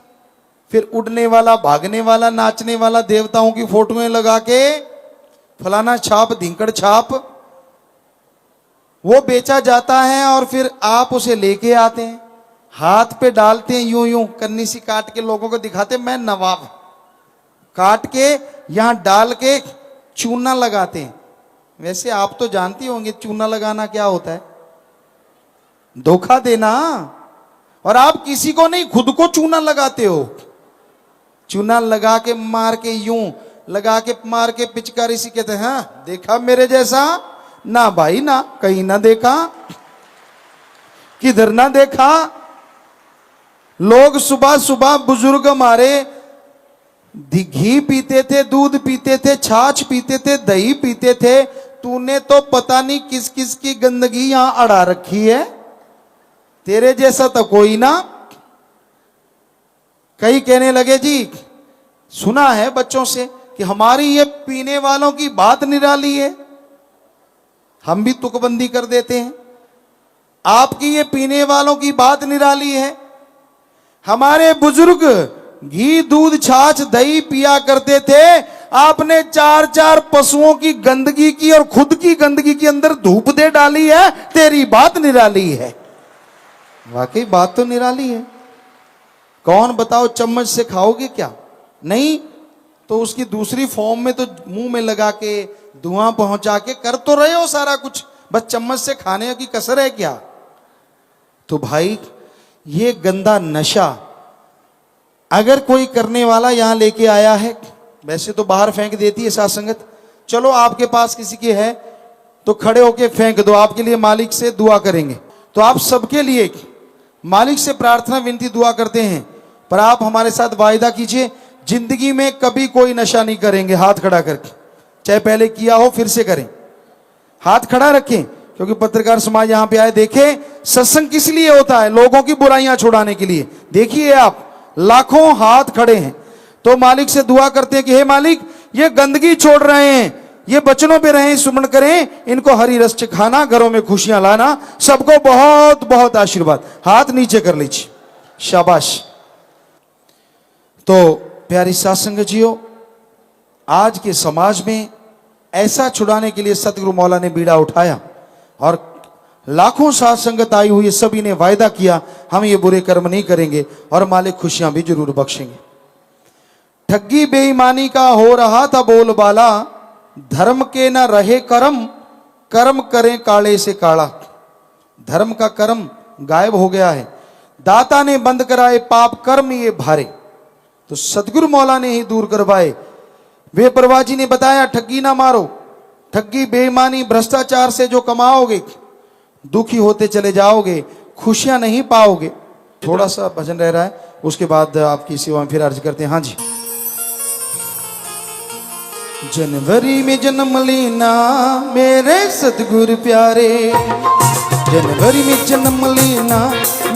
फिर उड़ने वाला, भागने वाला, नाचने वाला, देवताओं की फोटोएं लगा के फलाना छाप, धिंकड़ छाप, वो बेचा जाता है। और फिर आप उसे लेके आते हैं, हाथ पे डालते हैं, यूं यूं कन्नी सी काट के लोगों को दिखाते हैं, मैं नवाब, काट के यहां डाल के चूना लगाते हैं। वैसे आप तो जानती होंगे चूना लगाना क्या होता है, धोखा देना। और आप किसी को नहीं, खुद को चूना लगाते हो। चूना लगा के मार के, यूं लगा के मार के पिचकारी सी कहते हैं हाँ देखा मेरे जैसा? ना भाई ना, कहीं ना देखा, किधर ना देखा। लोग सुबह सुबह बुजुर्ग हमारे घी पीते थे, दूध पीते थे, छाछ पीते थे, दही पीते थे। तूने तो पता नहीं किस किस की गंदगी यहां अड़ा रखी है, तेरे जैसा तो कोई ना। कई कहने लगे जी, सुना है बच्चों से कि हमारी ये पीने वालों की बात निराली है, हम भी तुकबंदी कर देते हैं। आपकी ये पीने वालों की बात निराली है। हमारे बुजुर्ग घी दूध छाछ दही पिया करते थे, आपने 4-4 पशुओं की गंदगी की और खुद की गंदगी के अंदर धूप दे डाली है, तेरी बात निराली है। वाकई बात तो निराली है। कौन बताओ चम्मच से खाओगे क्या? नहीं तो उसकी दूसरी फॉर्म में तो मुंह में लगा के धुआं पहुंचा के कर तो रहे हो सारा कुछ, बस चम्मच से खाने की कसर है क्या? तो भाई ये गंदा नशा अगर कोई करने वाला यहां लेके आया है, वैसे तो बाहर फेंक देती है साथ संगत, चलो आपके पास किसी की है तो खड़े होके फेंक दो, आपके लिए मालिक से दुआ करेंगे। तो आप सबके लिए मालिक से प्रार्थना विनती दुआ करते हैं, पर आप हमारे साथ वायदा कीजिए जिंदगी में कभी कोई नशा नहीं करेंगे। हाथ खड़ा करके, चाहे पहले किया हो फिर से करें, हाथ खड़ा रखें, क्योंकि पत्रकार समाज यहां पे आए। देखें सत्संग किस लिए होता है, लोगों की बुराइयां छुड़ाने के लिए। देखिए आप लाखों हाथ खड़े हैं, तो मालिक से दुआ करते हैं कि हे मालिक, ये गंदगी छोड़ रहे हैं, ये बचनों पे रहें, सुमरण करें, इनको हरी रस खाना, घरों में खुशियां लाना, सबको बहुत बहुत आशीर्वाद। हाथ नीचे कर लीजिए, शाबाश। तो प्यारी साथ संगत जियो, आज के समाज में ऐसा छुड़ाने के लिए सतगुरु मौला ने बीड़ा उठाया और लाखों साथ संगत आई हुई, सभी ने वायदा किया हम ये बुरे कर्म नहीं करेंगे और मालिक खुशियां भी जरूर बख्शेंगे। ठगी बेईमानी का हो रहा था बोलबाला, धर्म के न रहे कर्म, कर्म करें काले से काला। धर्म का कर्म गायब हो गया है, दाता ने बंद कराए पाप कर्म ये भारे, तो सतगुरु मौला ने ही दूर करवाए। वे परवाह जी ने बताया ठगी ना मारो, ठगी बेईमानी भ्रष्टाचार से जो कमाओगे दुखी होते चले जाओगे, खुशियां नहीं पाओगे। थोड़ा सा भजन रह रहा है, उसके बाद आपकी सेवा में फिर अर्ज करते हैं। हाँ जी। जनवरी में जन्म लेना मेरे सतगुरु प्यारे, जनवरी में जन्म लेना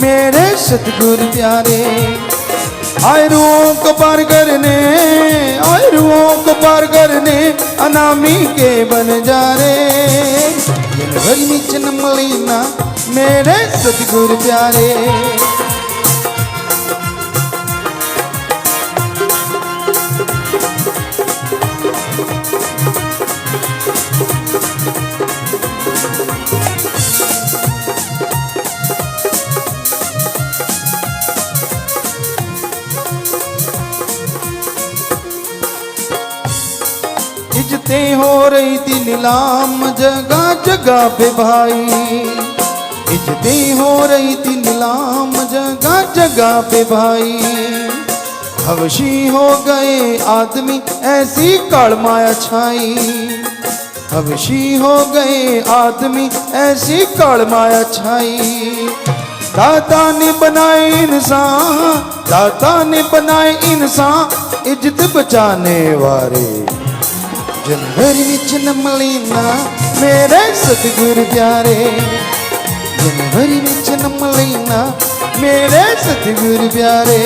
मेरे सतगुरु प्यारे, आयरुओं को पार करने, आयरुओं को पार करने अनामी के बन जा रे। जनवरी में जन्म लेना मेरे सतगुरु प्यारे, इज्जतें हो रही थी नीलाम जगह जगह पे भाई, इज्जतें हो रही थी नीलाम जगह जगह पे भाई, हवशी हो गए आदमी ऐसी काल माया छाई, हवशी हो गए आदमी ऐसी काल माया छाई। दाता ने बनाए इंसान, दाता ने बनाए इंसान इज्जत बचाने वाले, जनवरी में जन्म लेना मेरे सतगुरु प्यारे, जनवरी में जन्म लेना मेरे सतगुरु प्यारे।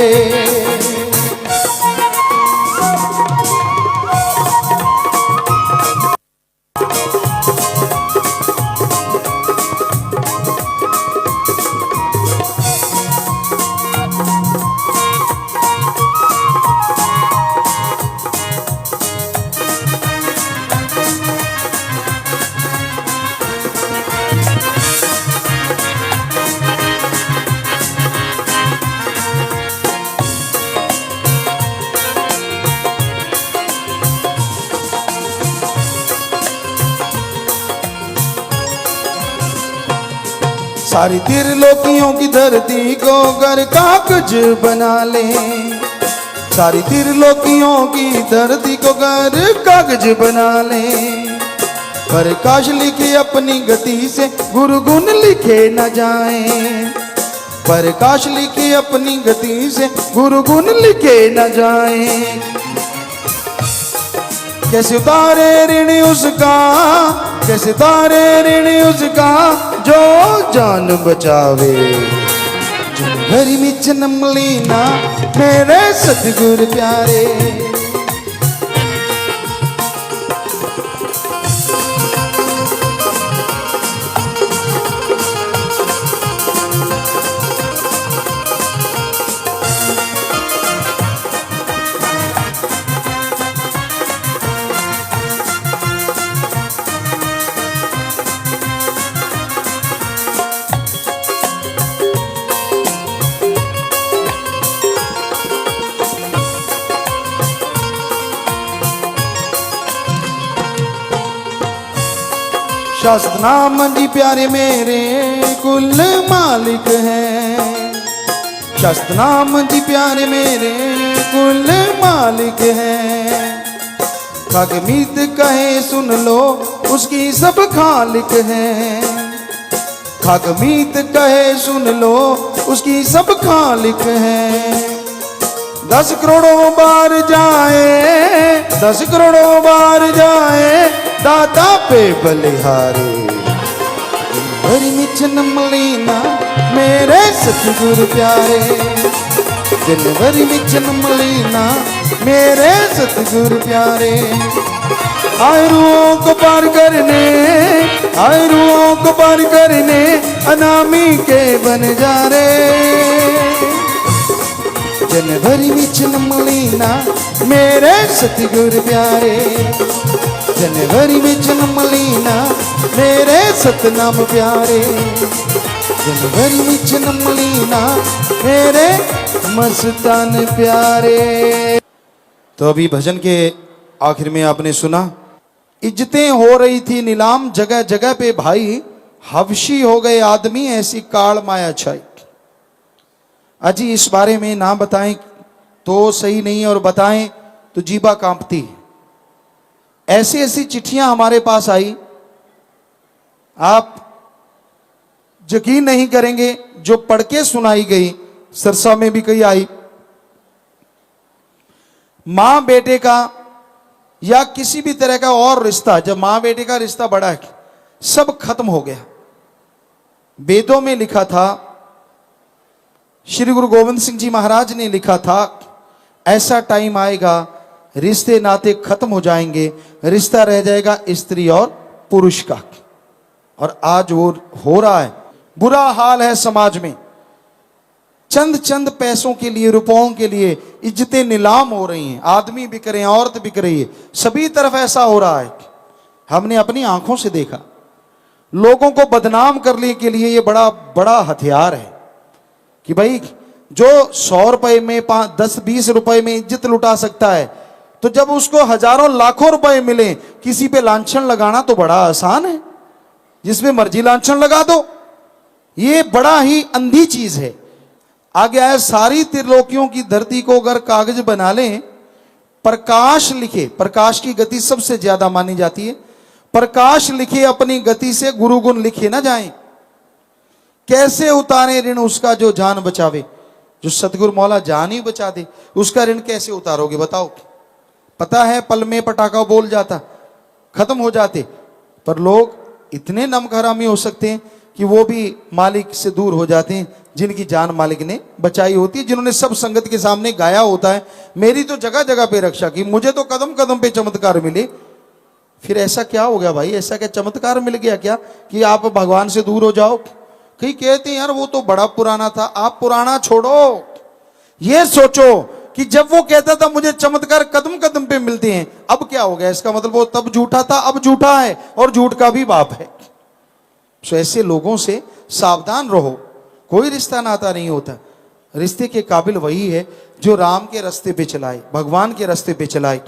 सारी त्रिलोकियों की धरती को घर कागज बना ले, सारी त्रिलोकियों की धरती को घर कागज बना ले, प्रकाश लिखे अपनी गति से गुरु गुण लिखे न जाए, प्रकाश लिखे अपनी गति से गुरु गुण लिखे न जाए। कैसे उतारे ऋण उसका, कैसे उतारे ऋण उसका जो जान बचावे, जनवरी में जन्म लेना मेरे सतगुरु प्यारे। शास्त्र नाम जी प्यारे मेरे कुल मालिक हैं। शास्त्र नाम जी प्यारे मेरे कुल मालिक हैं। खगमीत कहे सुन लो उसकी सब खालिक हैं। खगमीत कहे सुन लो उसकी सब खालिक हैं। 10 करोड़ों बार जाए 10 करोड़ों बार जाए दाता पे बलिहारे। भरी में जन्म लेना मेरे सतगुरु प्यारे। जनवरी में जन्म लेना मेरे सतगुरु प्यारे। आयरुओं को पार करने आयरुओं को पार करने अनामी के बन जा रे। जनवरी में जन्म लेना मेरे सतगुरु प्यारे। जनवरी में जन्म लेना मेरे सतनाम प्यारे। जनवरी में जन्म लेना मेरे मस्तान प्यारे। तो अभी भजन के आखिर में आपने सुना, इज्जतें हो रही थी नीलाम जगह जगह पे भाई, हवशी हो गए आदमी ऐसी काल माया छाई। अजी इस बारे में ना बताएं तो सही नहीं और बताएं तो जीभा कांपती है। ऐसी ऐसी चिट्ठियां हमारे पास आई, आप यकीन नहीं करेंगे, जो पढ़ के सुनाई गई। सरसा में भी कई आई, मां बेटे का या किसी भी तरह का और रिश्ता, जब मां बेटे का रिश्ता बड़ा है, सब खत्म हो गया। वेदों में लिखा था, श्री गुरु गोविंद सिंह जी महाराज ने लिखा था, ऐसा टाइम आएगा रिश्ते नाते खत्म हो जाएंगे, रिश्ता रह जाएगा स्त्री और पुरुष का। और आज वो हो रहा है। बुरा हाल है समाज में। चंद चंद पैसों के लिए, रुपयों के लिए इज्जतें नीलाम हो रही हैं। आदमी बिक रहे हैं, औरत बिक रही है, सभी तरफ ऐसा हो रहा है। हमने अपनी आंखों से देखा। लोगों को बदनाम करने के लिए ये बड़ा बड़ा हथियार है कि भाई जो 100 रुपए में 10-20 रुपए में इज्जत लुटा सकता है, तो जब उसको हजारों लाखों रुपए मिले, किसी पे लांछन लगाना तो बड़ा आसान है, जिसमें मर्जी लांछन लगा दो। ये बड़ा ही अंधी चीज है। आगे आया, सारी त्रिलोकियों की धरती को अगर कागज बना लें, प्रकाश लिखे, प्रकाश की गति सबसे ज्यादा मानी जाती है, प्रकाश लिखे अपनी गति से गुरु गुण लिखे ना जाएं। कैसे उतारे ऋण उसका जो जान बचावे। जो सतगुरु मौला जान ही बचा दे, उसका ऋण कैसे उतारोगे बताओ। पता है पल में पटाखा बोल जाता, खत्म हो जाते, पर लोग इतने नमक हरामी हो सकते हैं कि वो भी मालिक से दूर हो जाते हैं, जिनकी जान मालिक ने बचाई होती है, जिन्होंने सब संगत के सामने गाया होता है, मेरी तो जगह जगह पे रक्षा की, मुझे तो कदम कदम पे चमत्कार मिले। फिर ऐसा क्या हो गया भाई, ऐसा क्या चमत्कार मिल गया क्या कि आप भगवान से दूर हो जाओ। कई कहते हैं यार वो तो बड़ा पुराना था। आप पुराना छोड़ो, ये सोचो कि जब वो कहता था मुझे चमत्कार कदम कदम पे मिलते हैं, अब क्या हो गया। इसका मतलब वो तब झूठा था, अब झूठा है, और झूठ का भी बाप है। सो ऐसे लोगों से सावधान रहो। कोई रिश्ता नाता नहीं होता। रिश्ते के काबिल वही है जो राम के रास्ते पे चलाए, भगवान के रास्ते पे चलाए।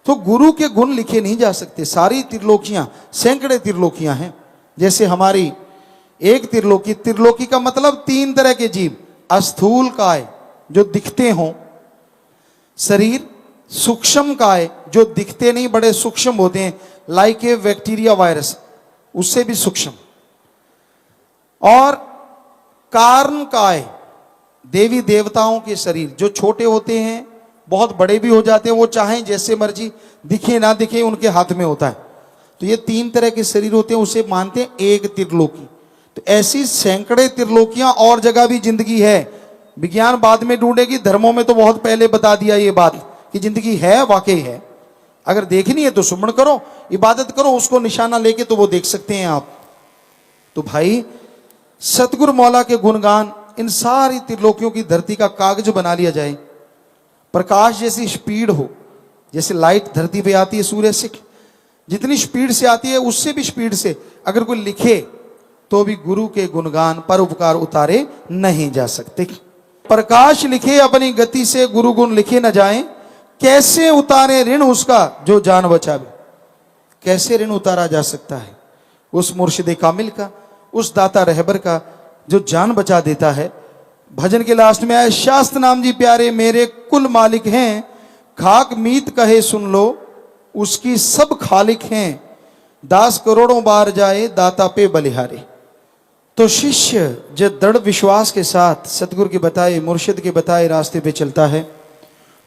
तो गुरु के गुण लिखे नहीं जा सकते। सारी त्रिलोकियां, सैकड़े त्रिलोकियां हैं। जैसे हमारी एक त्रिलोकी, त्रिलोकी का मतलब 3 तरह के जीव, अस्थूल काय जो दिखते हों, शरीर सूक्ष्म काय जो दिखते नहीं, बड़े सूक्ष्म होते हैं, लाइक ए बैक्टीरिया वायरस, उससे भी सूक्ष्म, और कारण काय देवी देवताओं के शरीर जो छोटे होते हैं, बहुत बड़े भी हो जाते हैं, वो चाहें जैसे मर्जी दिखे ना दिखे उनके हाथ में होता है। तो ये 3 तरह के शरीर होते हैं, उसे मानते हैं एक त्रिलोकी। तो ऐसी सैकड़े त्रिलोकियां और जगह भी जिंदगी है, विज्ञान बाद में ढूंढेगी, धर्मों में तो बहुत पहले बता दिया ये बात कि जिंदगी है, वाकई है। अगर देखनी है तो सुमन करो, इबादत करो, उसको निशाना लेके तो वो देख सकते हैं आप। तो भाई सतगुरु मौला के गुणगान, इन सारी त्रिलोकियों की धरती का कागज बना लिया जाए। प्रकाश जैसी स्पीड हो, जैसे लाइट धरती पे आती है सूर्य से, जितनी स्पीड से आती है उससे भी स्पीड से अगर कोई लिखे तो भी गुरु के गुणगान पर उपकार उतारे नहीं जा सकते। प्रकाश लिखे अपनी गति से, गुरु गुण लिखे न जाएं, कैसे उतारे ऋण उसका जो जान बचावे। कैसे ऋण उतारा जा सकता है? उस मुर्शिद कामिल का, उस दाता रहबर का जो जान बचा देता है। भजन के लास्ट में आए, शास्त्र नाम जी प्यारे मेरे कुल मालिक हैं, खाक मीत कहे सुन लो उसकी सब खालिक हैं, दास करोड़ों बार जाए दाता पे बलिहारे। तो शिष्य जब दृढ़ विश्वास के साथ सतगुरु के बताए, मुर्शिद के बताए रास्ते पे चलता है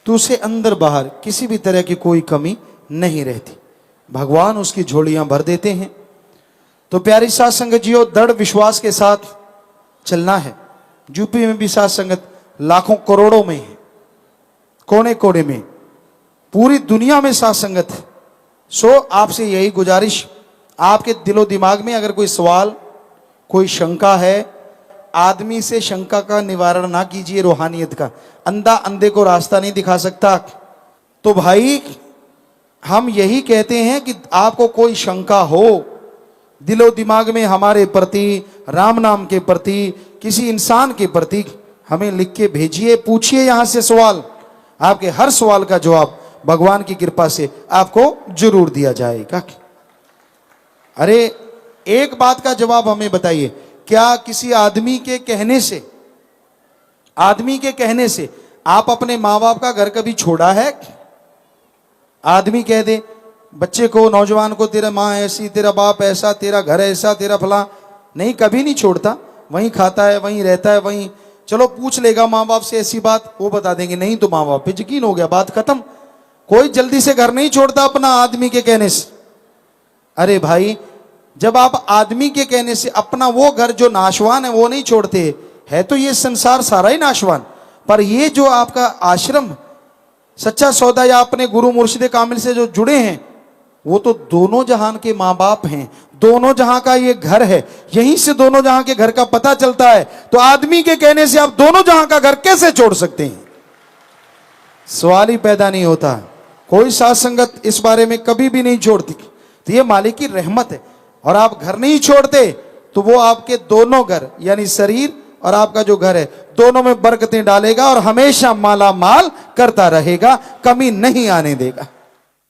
तो उसे अंदर बाहर किसी भी तरह की कोई कमी नहीं रहती। भगवान उसकी झोलियां भर देते हैं। तो प्यारी साथ संगत जियो, दृढ़ विश्वास के साथ चलना है। यूपी में भी साथ संगत लाखों करोड़ों में है, कोने कोने में, पूरी दुनिया में साथ संगत है। सो आपसे यही गुजारिश, आपके दिलो दिमाग में अगर कोई सवाल, कोई शंका है, आदमी से शंका का निवारण ना कीजिए, रूहानियत का। अंधा अंधे को रास्ता नहीं दिखा सकता। तो भाई हम यही कहते हैं कि आपको कोई शंका हो दिलो दिमाग में हमारे प्रति, राम नाम के प्रति, किसी इंसान के प्रति, हमें लिख के भेजिए, पूछिए यहां से सवाल। आपके हर सवाल का जवाब भगवान की कृपा से आपको जरूर दिया जाएगा। अरे एक बात का जवाब हमें बताइए, क्या किसी आदमी के कहने से, आदमी के कहने से आप अपने माँ बाप का घर कभी छोड़ा है? आदमी कह दे बच्चे को, नौजवान को, तेरा माँ ऐसी, तेरा बाप ऐसा, तेरा घर ऐसा, तेरा फला, नहीं, कभी नहीं छोड़ता, वहीं खाता है, वहीं रहता है, वहीं। चलो पूछ लेगा माँ बाप से ऐसी बात, वो बता देंगे नहीं तो माँ बाप पे यकीन हो गया, बात खत्म। कोई जल्दी से घर नहीं छोड़ता अपना आदमी के कहने से। अरे भाई, जब आप आदमी के कहने से अपना वो घर जो नाशवान है वो नहीं छोड़ते, है तो ये संसार सारा ही नाशवान, पर ये जो आपका आश्रम सच्चा सौदा या अपने गुरु मुर्शिद कामिल से जो जुड़े हैं, वो तो दोनों जहान के माँ बाप हैं, दोनों जहां का ये घर है। यहीं से दोनों जहां के घर का पता चलता है। तो आदमी के कहने से आप दोनों जहां का घर कैसे छोड़ सकते हैं? सवाल ही पैदा नहीं होता। कोई साथ संगत इस बारे में कभी भी नहीं छोड़ती। तो ये मालिक की रहमत है। और आप घर नहीं छोड़ते तो वो आपके दोनों घर, यानी शरीर और आपका जो घर है, दोनों में बरकतें डालेगा और हमेशा माला माल करता रहेगा, कमी नहीं आने देगा।